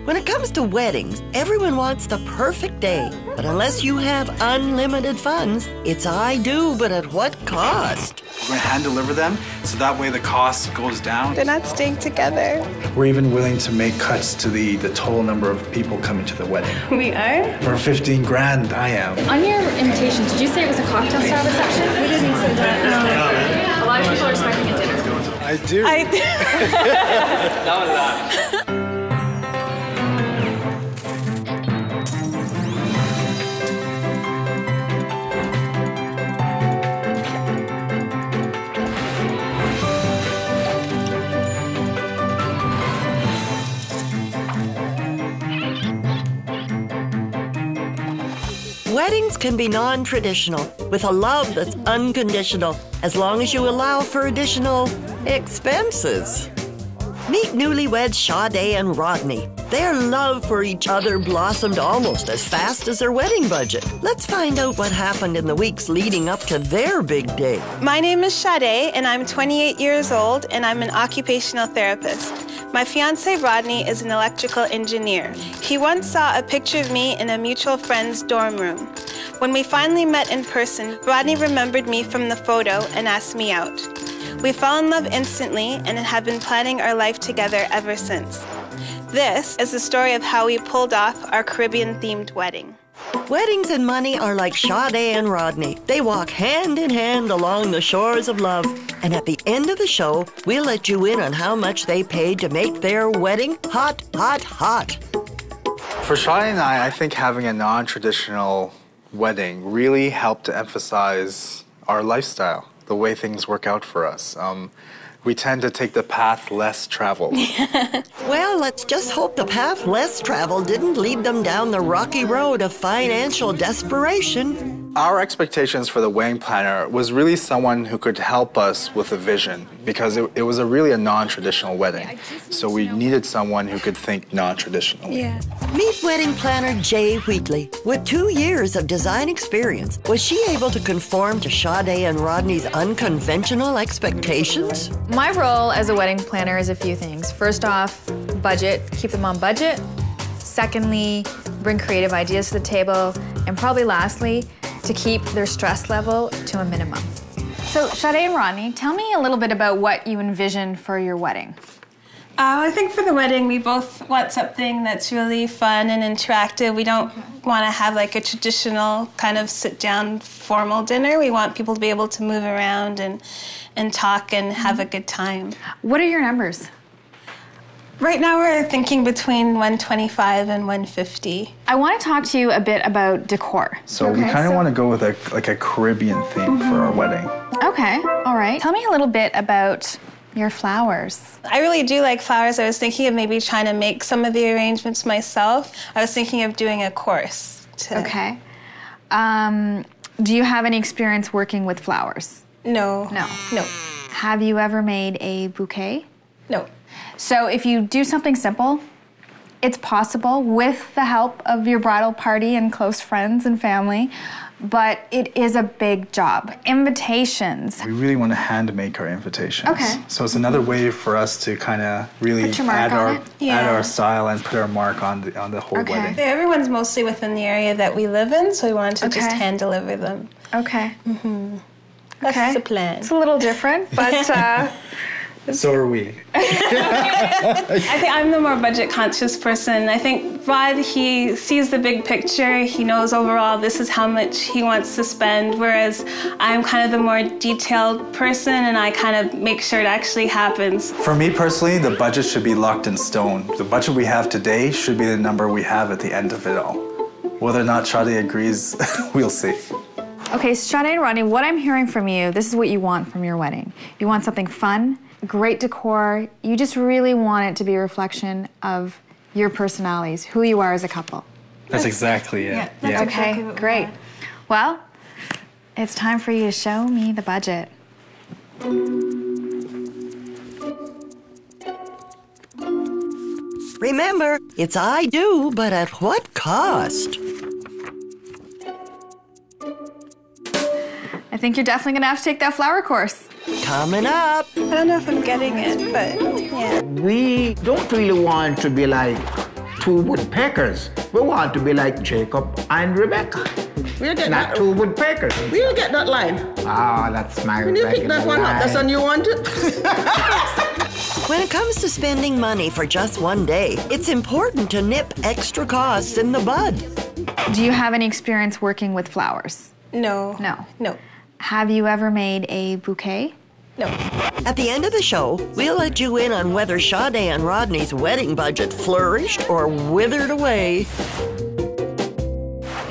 When it comes to weddings, everyone wants the perfect day. But unless you have unlimited funds, it's I do, but at what cost? We're going to hand deliver them, so that way the cost goes down. They're not staying together. We're even willing to make cuts to the total number of people coming to the wedding. We are? For 15 grand, I am. On your invitation, did you say it was a cocktail style reception? We didn't say that. A lot of people are expecting a dinner. I do. That was that. Weddings can be non-traditional, with a love that's unconditional, as long as you allow for additional expenses. Meet newlyweds Shaday and Rodney. Their love for each other blossomed almost as fast as their wedding budget. Let's find out what happened in the weeks leading up to their big day. My name is Shaday, and I'm 28 years old, and I'm an occupational therapist. My fiancé, Rodney, is an electrical engineer. He once saw a picture of me in a mutual friend's dorm room. When we finally met in person, Rodney remembered me from the photo and asked me out. We fell in love instantly and have been planning our life together ever since. This is the story of how we pulled off our Caribbean-themed wedding. Weddings and money are like Shaday and Rodney. They walk hand in hand along the shores of love. And at the end of the show, we'll let you in on how much they paid to make their wedding hot, hot, hot. For Shaday and I think having a non-traditional wedding really helped to emphasize our lifestyle, the way things work out for us. We tend to take the path less traveled. Well, let's just hope the path less traveled didn't lead them down the rocky road of financial desperation. Our expectations for the wedding planner was really someone who could help us with a vision, because it was really a non-traditional wedding. So we needed someone who could think non-traditionally. Yeah. Meet wedding planner Jay Wheatley. With 2 years of design experience, was she able to conform to Shaday and Rodney's unconventional expectations? My role as a wedding planner is a few things. First off, budget, keep them on budget. Secondly, bring creative ideas to the table. And probably lastly, to keep their stress level to a minimum. So, Shaday and Rodney, tell me a little bit about what you envision for your wedding. I think for the wedding, we both want something that's really fun and interactive. We don't want to have like a traditional kind of sit-down formal dinner. We want people to be able to move around and talk and have a good time. What are your numbers? Right now, we're thinking between $125 and $150. I want to talk to you a bit about decor. So we kind of want to go with a Caribbean theme for our wedding. Okay, all right. Tell me a little bit about your flowers. I really do like flowers. I was thinking of maybe trying to make some of the arrangements myself. I was thinking of doing a course. Okay. Do you have any experience working with flowers? No. No. No. Have you ever made a bouquet? No. So if you do something simple, it's possible with the help of your bridal party and close friends and family, but it is a big job. Invitations. We really want to hand make our invitations. Okay. So it's another way for us to kind of really Put your mark on it? add our style and put our mark on the whole wedding. Yeah, everyone's mostly within the area that we live in, so we wanted to just hand deliver them. Okay. That's the plan. It's a little different, but So are we. I think I'm the more budget conscious person. I think Rod, he sees the big picture. He knows overall this is how much he wants to spend, whereas I'm kind of the more detailed person and I kind of make sure it actually happens. For me personally, the budget should be locked in stone. The budget we have today should be the number we have at the end of it all. Whether or not Shaday agrees, we'll see. Okay, Shaday and Rodney, what I'm hearing from you, this is what you want from your wedding. You want something fun, great decor. You just really want it to be a reflection of your personalities, who you are as a couple. That's exactly it. Yeah, that's Okay, exactly what we great. want. Well, it's time for you to show me the budget. Remember, it's I do, but at what cost? I think you're definitely gonna have to take that flower course. Coming up. I don't know if I'm getting it, but yeah. We don't really want to be like two woodpeckers. We want to be like Jacob and Rebecca. We'll get Not that. two woodpeckers. We'll get that line. Ah, that's my When you pick that one up, that's a new one too. When it comes to spending money for just one day, it's important to nip extra costs in the bud. Do you have any experience working with flowers? No. No. No. Have you ever made a bouquet? No. At the end of the show, we'll let you in on whether Shaday and Rodney's wedding budget flourished or withered away.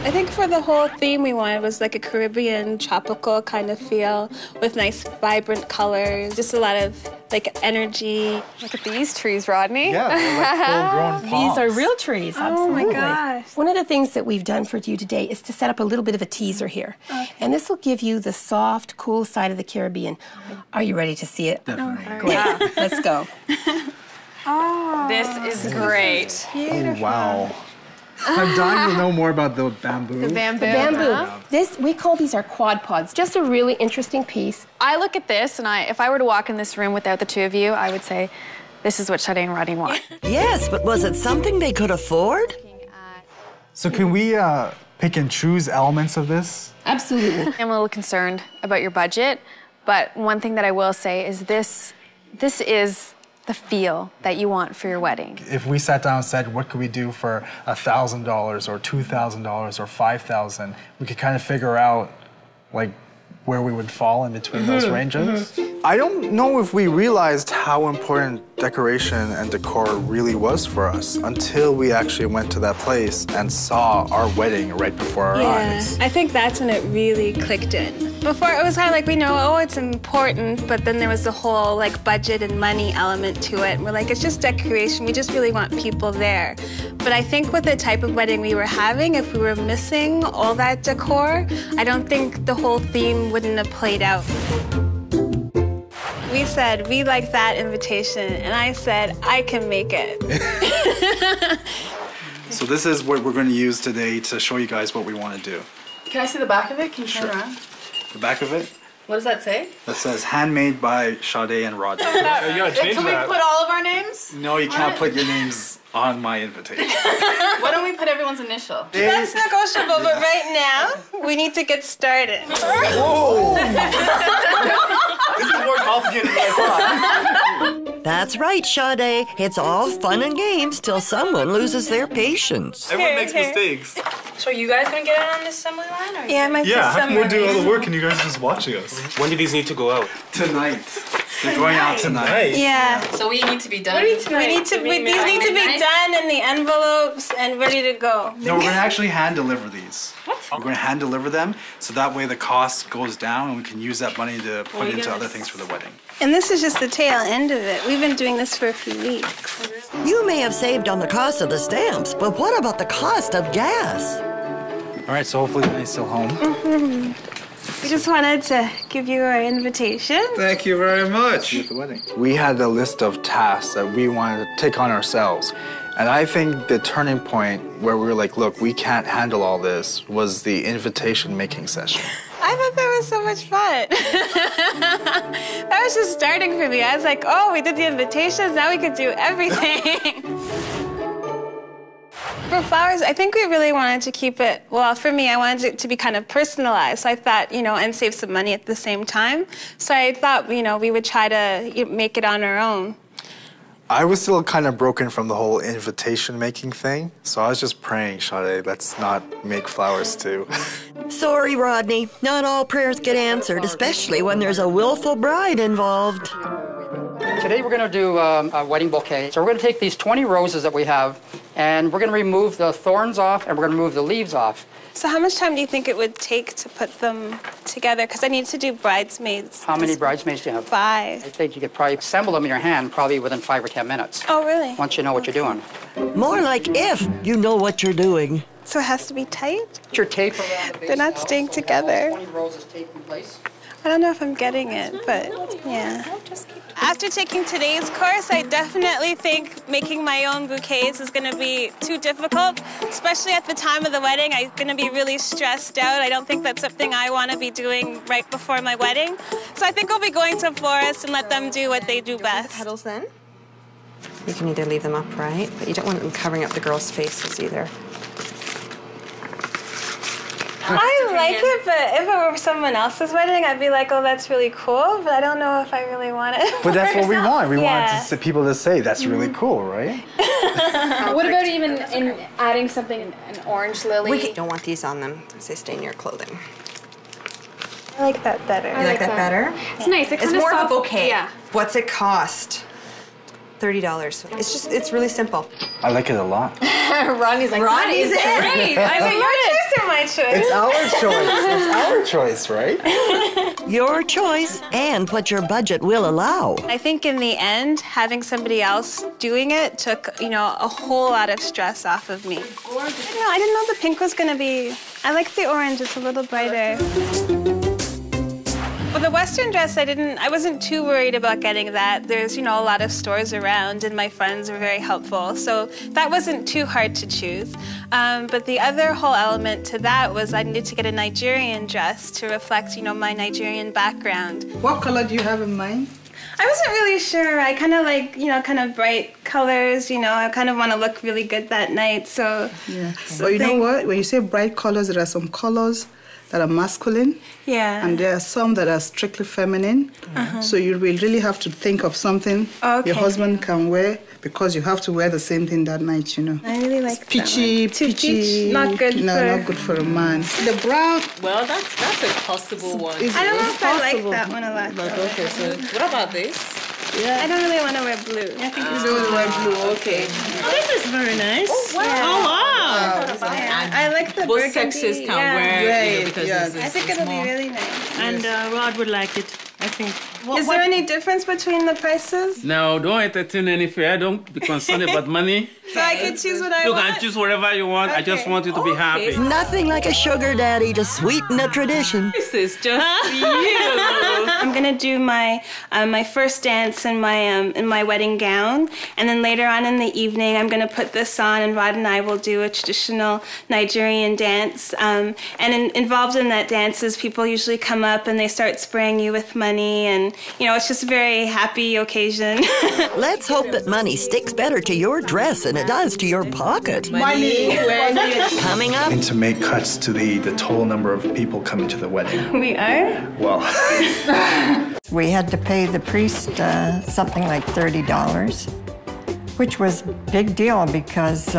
I think for the whole theme we wanted was like a Caribbean tropical kind of feel with nice vibrant colors, just a lot of like energy. Look at these trees, Rodney. Yeah, they're like full-grown palms. These are real trees, Oh absolutely. my gosh. One of the things that we've done for you today is to set up a little bit of a teaser here. And this will give you the soft, cool side of the Caribbean. Are you ready to see it? Definitely. Great. Let's go. This is great. Oh, wow. I'm dying to know more about the bamboo. Bamboo. Bamboo. We call these our quad pods. Just a really interesting piece. I look at this, and if I were to walk in this room without the two of you, I would say, this is what Shaday and Rodney want. Yes, but was it something they could afford? So can we pick and choose elements of this? Absolutely. I'm a little concerned about your budget, but one thing that I will say is this is the feel that you want for your wedding. If we sat down and said, what could we do for $1,000 or $2,000 or $5,000, we could kind of figure out like where we would fall in between those ranges. I don't know if we realized how important decoration and decor really was for us until we actually went to that place and saw our wedding right before our eyes. I think that's when it really clicked in. Before it was kind of like we know, oh, it's important, but then there was the whole like budget and money element to it. And we're like, it's just decoration. We just really want people there. But I think with the type of wedding we were having, if we were missing all that decor, I don't think the whole theme wouldn't have played out. We said, we like that invitation, and I said, I can make it. So this is what we're going to use today to show you guys what we want to do. Can I see the back of it? Can you turn around? The back of it, What does that say? that says handmade by Shaday and Rodney. Can we put all of our names? No, you can't put your names on my invitation. Why don't we put everyone's initial? That's negotiable, but right now, we need to get started. This is more complicated than I thought. That's right, Shaday. It's all fun and games till someone loses their patience. Everyone makes mistakes. So are you guys gonna get on the assembly line? Or Yeah, my Yeah, how come we're doing all the sister. work and you guys are just watching us? When do these need to go out? Tonight. They're going out tonight. Yeah. So we need to be done. These need to be done in the envelopes and ready to go. No, we're going to actually hand deliver these. What? We're going to hand deliver them so that way the cost goes down and we can use that money to put into other things for the wedding. And this is just the tail end of it. We've been doing this for a few weeks. You may have saved on the cost of the stamps, but what about the cost of gas? All right, so hopefully they're still home. We just wanted to give you our invitation. Thank you very much. At the wedding. We had a list of tasks that we wanted to take on ourselves. And I think the turning point where we were like, look, we can't handle all this was the invitation making session. I thought that was so much fun. That was just starting for me. I was like, oh, we did the invitations, now we could do everything. For flowers, I think we really wanted to keep it, well, for me, I wanted it to be kind of personalized. So I thought, and save some money at the same time. So I thought, we would try to make it on our own. I was still kind of broken from the whole invitation making thing. So I was just praying, Shaday, let's not make flowers too. Sorry, Rodney. Not all prayers get answered, especially when there's a willful bride involved. Today we're going to do a wedding bouquet. So we're going to take these 20 roses that we have, and we're going to remove the thorns off, and we're going to remove the leaves off. So how much time do you think it would take to put them together? Because I need to do bridesmaids. How many bridesmaids do you have? 5. I think you could probably assemble them in your hand probably within 5 or 10 minutes. Oh, really? Once you know what you're doing. More like if you know what you're doing. So it has to be tight? Put your tape around the base. They're not staying So we have together. all 20 roses taped in place. I don't know if I'm getting it, but yeah. After taking today's course, I definitely think making my own bouquets is going to be too difficult, especially at the time of the wedding. I'm going to be really stressed out. I don't think that's something I want to be doing right before my wedding. So I think I'll be going to florists and let them do what they do best. Petals then? You can either leave them upright, but you don't want them covering up the girls' faces either. I like it, but if it were someone else's wedding, I'd be like, oh, that's really cool, but I don't know if I really want it. But that's what we want. We Yeah. want people to say, that's really cool, right? What about even in adding something, an orange lily? You don't want these on them as they stain your clothing. I like that better. You like that better? It's nice. It's more of a bouquet. Yeah. What's it cost? $30. It's really simple. I like it a lot. Rodney's like, Rodney's that is great. I think Your choice or my choice? It's our choice. It's our choice, right? Your choice and what your budget will allow. I think in the end, having somebody else doing it took, a whole lot of stress off of me. I didn't know the pink was gonna be, I like the orange, it's a little brighter. Well, the Western dress, I wasn't too worried about getting that. There's, a lot of stores around and my friends were very helpful. So that wasn't too hard to choose. But the other whole element to that was I needed to get a Nigerian dress to reflect, my Nigerian background. What color do you have in mind? I wasn't really sure. I kind of like, kind of bright colors, I kind of want to look really good that night, so... Yeah. Well, you know what? When you say bright colors, there are some colors that are masculine. Yeah. And there are some that are strictly feminine. So you will really have to think of something your husband can wear because you have to wear the same thing that night, I really like that peachy, one. Too peachy. peach, not good not good for a man. The brown. Well, that's a possible one. I don't know if I like that one a lot. Okay, so what about this? Yeah. I don't really want to wear blue. I think You don't wear blue, okay. Oh, this is very nice. Oh, wow. Oh, wow. Yeah. I like the Both burgundy. sexes can wear it because this is I think it'll small. be really nice. And Rod would like it, I think. Is there any difference between the prices? No, don't entertain any fear. Don't be concerned about money. So I can choose what I You want? can choose whatever you want. I just want you to be happy. Nothing like a sugar daddy to sweeten a tradition. This is just you. I'm gonna do my my first dance in my wedding gown, and then later on in the evening, I'm gonna put this on, and Rod and I will do a traditional Nigerian dance. And involved in that dance is people usually come up and they start spraying you with money, and it's just a very happy occasion. Let's hope that money sticks better to your dress than it does to your pocket. Money. Coming up. And to make cuts to the total number of people coming to the wedding. We are? Well, we had to pay the priest something like $30, which was a big deal because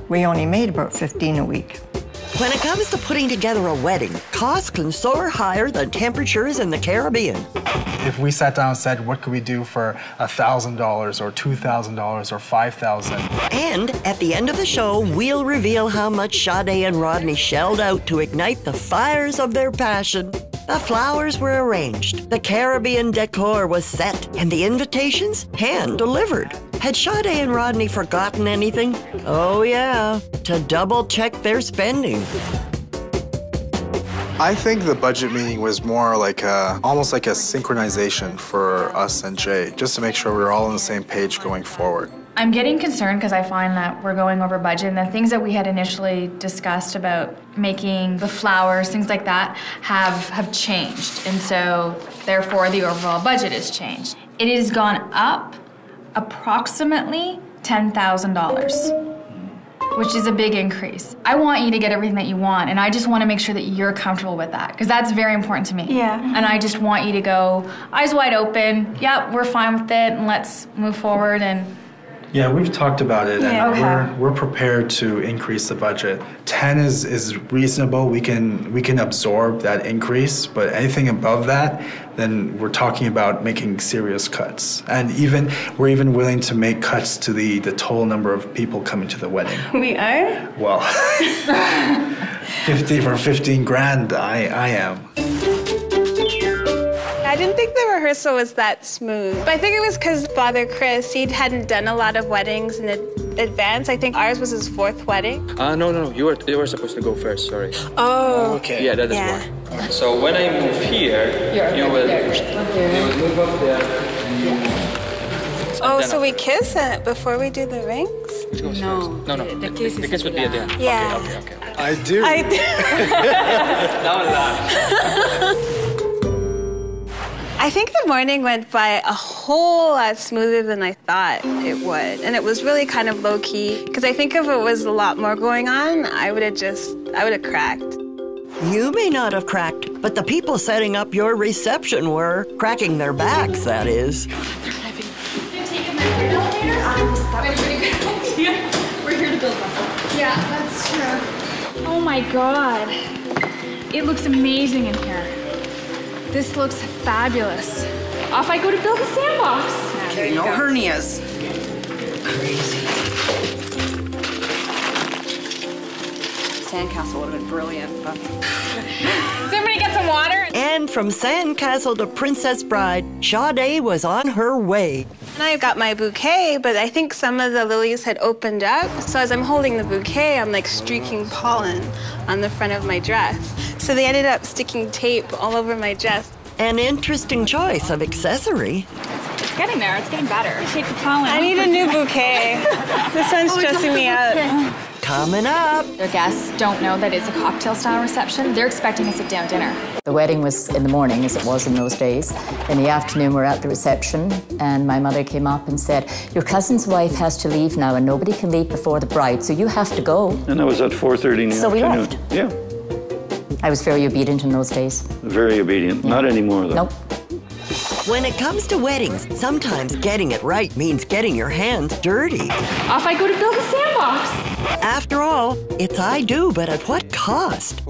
we only made about $15 a week. When it comes to putting together a wedding, costs can soar higher than temperatures in the Caribbean. if we sat down and said, what could we do for $1,000 or $2,000 or $5,000? And at the end of the show, we'll reveal how much Shaday and Rodney shelled out to ignite the fires of their passion. The flowers were arranged, the Caribbean decor was set, and the invitations hand-delivered. Had Shaday and Rodney forgotten anything? Oh yeah, to double-check their spending. I think the budget meeting was more like almost like a synchronization for us and Jay, just to make sure we're all on the same page going forward. I'm getting concerned because I find that we're going over budget, and the things that we had initially discussed about making the flowers, things like that, have changed. And so, therefore, the overall budget has changed. It has gone up approximately $10,000, which is a big increase. I want you to get everything that you want, and I just want to make sure that you're comfortable with that, because that's very important to me. Yeah. And I just want you to go eyes wide open, yep, we're fine with it, and let's move forward. And Yeah, we've talked about it, Yeah. and Okay. we're prepared to increase the budget. 10 is reasonable. We can absorb that increase, but anything above that, then we're talking about making serious cuts. And we're even willing to make cuts to the total number of people coming to the wedding. We are? Well, 15 grand, I am. I didn't think the rehearsal was that smooth. But I think it was because Father Chris, he hadn't done a lot of weddings in advance. I think ours was his 4th wedding. No. You were supposed to go first, sorry. Oh. Okay. Yeah, that is why. So when I move here, you will move up there. Oh, so we kiss it before we do the rings? Which goes first? No. The kiss would be at the end. Yeah. Okay. I do. Now laugh. I think the morning went by a whole lot smoother than I thought it would. And it was really kind of low-key, because I think if it was a lot more going on, I would have cracked. You may not have cracked, but the people setting up your reception were cracking their backs, that is. We're here to build muscle. Yeah, that's true. Oh my God. It looks amazing in here. This looks fabulous. Off I go to build a sandbox. Okay, no hernias. Crazy. Sandcastle would have been brilliant, but... Somebody get some water. And from sandcastle to Princess Bride, Shaday was on her way. And I got my bouquet, but I think some of the lilies had opened up. So as I'm holding the bouquet, I'm like streaking pollen on the front of my dress. So they ended up sticking tape all over my dress. An interesting choice of accessory. It's getting there. It's getting better. Tape the pollen. I need a new bouquet. This one's stressing me out. Coming up. Their guests don't know that it's a cocktail-style reception. They're expecting a sit-down dinner. The wedding was in the morning, as it was in those days. In the afternoon, we're at the reception, and my mother came up and said, your cousin's wife has to leave now, and nobody can leave before the bride, so you have to go. And that was at 4:30 in the so afternoon. We left. Yeah. I was very obedient in those days. Very obedient. Yeah. Not anymore, though. Nope. When it comes to weddings, sometimes getting it right means getting your hands dirty. Off I go to build a sandbox. After all, it's I do, but at what cost?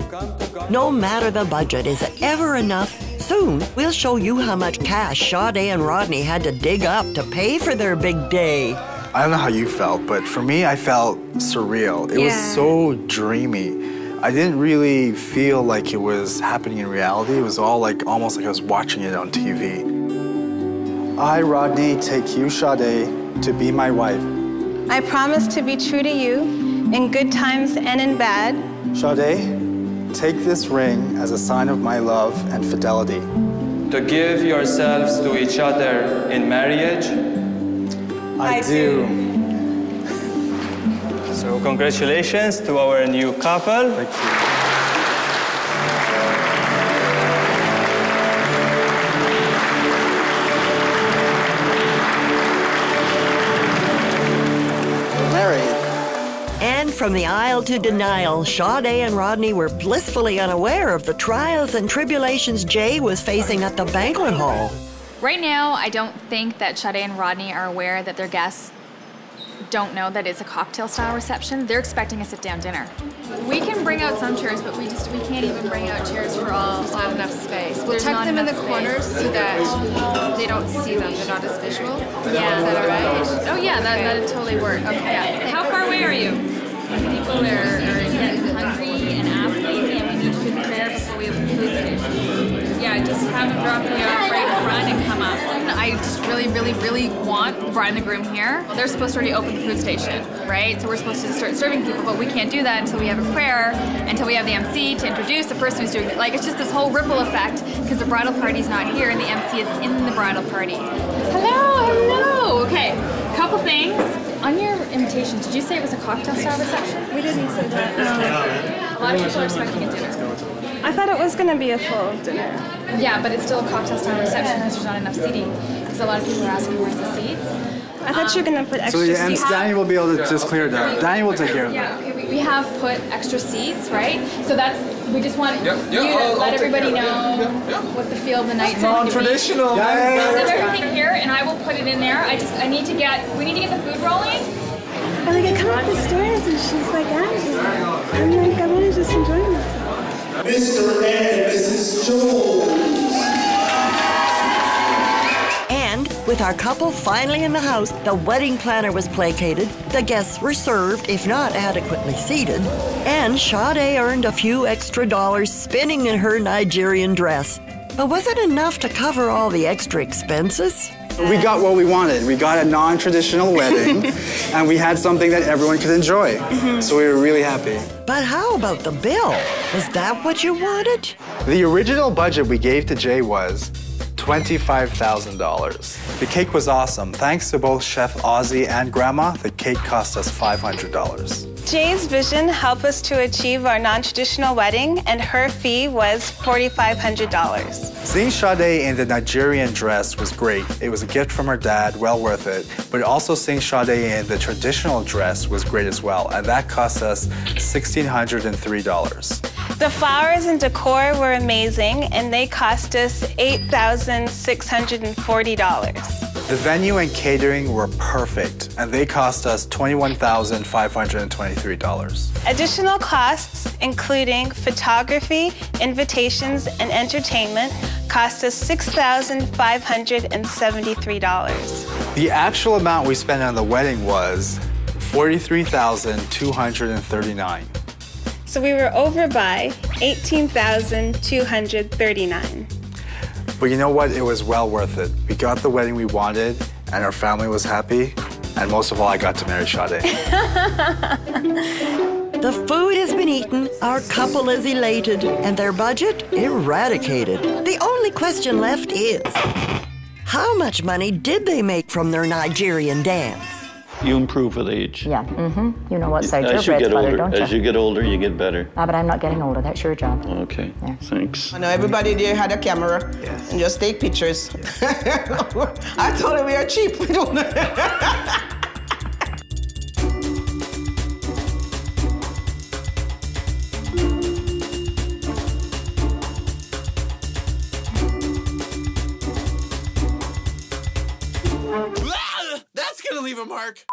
No matter the budget, is it ever enough? Soon, we'll show you how much cash Shaday and Rodney had to dig up to pay for their big day. I don't know how you felt, but for me, I felt surreal. It was so dreamy. I didn't really feel like it was happening in reality. It was all like almost like I was watching it on TV. I, Rodney, take you, Shaday, to be my wife. I promise to be true to you in good times and in bad. Shaday, take this ring as a sign of my love and fidelity. To give yourselves to each other in marriage? I do. So congratulations to our new couple. Thank you. And from the aisle to denial, Shaday and Rodney were blissfully unaware of the trials and tribulations Jay was facing at the banquet hall. Right now, I don't think that Shaday and Rodney are aware that their guests don't know that it's a cocktail-style reception. They're expecting a sit-down dinner. We can bring out some chairs, but we can't even bring out chairs for all. There's not enough space. We'll tuck them in the corners so that they don't see them. They're not as visual. Yeah. Is that all right? Oh yeah, that'd totally work. Okay. Yeah. How far away are you? People are getting hungry and asking, and we need to prepare before we open the food station. Yeah, just have them drop me off right in front and come up. I just really want the bride and the groom here. Well, they're supposed to already open the food station, right? So we're supposed to start serving people, but we can't do that until we have a prayer, until we have the MC to introduce the person who's doing it. Like, it's just this whole ripple effect because the bridal party's not here and the MC is in the bridal party. Hello. Okay, couple things. On your invitation, did you say it was a cocktail-style reception? We didn't say that. No. A lot of people are expecting a dinner. I thought it was going to be a full dinner. Yeah, but it's still a cocktail-style reception because there's not enough seating. Because a lot of people are asking where's the seats. I thought you were going to put extra seats. So Danny will be able to just clear that. Danny will take care of that. Yeah, okay, we have put extra seats, right? So we just want you to let everybody know what the feel of the night's going to be. Non-traditional. I have everything here, and I will put it in there. We need to get the food rolling. And like I come up the stairs, and she's like, I'm like, I want to just enjoy myself. Mr. and Mrs. Jones. And with our couple finally in the house, the wedding planner was placated, the guests were served, if not adequately seated, and Shaday earned a few extra dollars spinning in her Nigerian dress. But was it enough to cover all the extra expenses? We got what we wanted. We got a non-traditional wedding, and we had something that everyone could enjoy. So we were really happy. But how about the bill? Was that what you wanted? The original budget we gave to Jay was $25,000. The cake was awesome. Thanks to both Chef Ozzy and Grandma, the cake cost us $500. Jay's vision helped us to achieve our non-traditional wedding, and her fee was $4,500. Seeing Shaday in the Nigerian dress was great. It was a gift from her dad, well worth it. But also seeing Shaday in the traditional dress was great as well, and that cost us $1,603. The flowers and decor were amazing, and they cost us $8,640. The venue and catering were perfect, and they cost us $21,523. Additional costs, including photography, invitations, and entertainment, cost us $6,573. The actual amount we spent on the wedding was $43,239. So we were over by $18,239. But you know what? It was well worth it. We got the wedding we wanted, and our family was happy, and most of all, I got to marry Shaday. The food has been eaten, our couple is elated, and their budget eradicated. The only question left is, how much money did they make from their Nigerian dance? You improve with age. Yeah, You know what side your As you bread's get buttered, older, don't you? as you get older, you get better. Ah, but I'm not getting older. That's your job. Okay, thanks. I know everybody there had a camera and just take pictures. I told them we are cheap. We don't That's gonna leave a mark.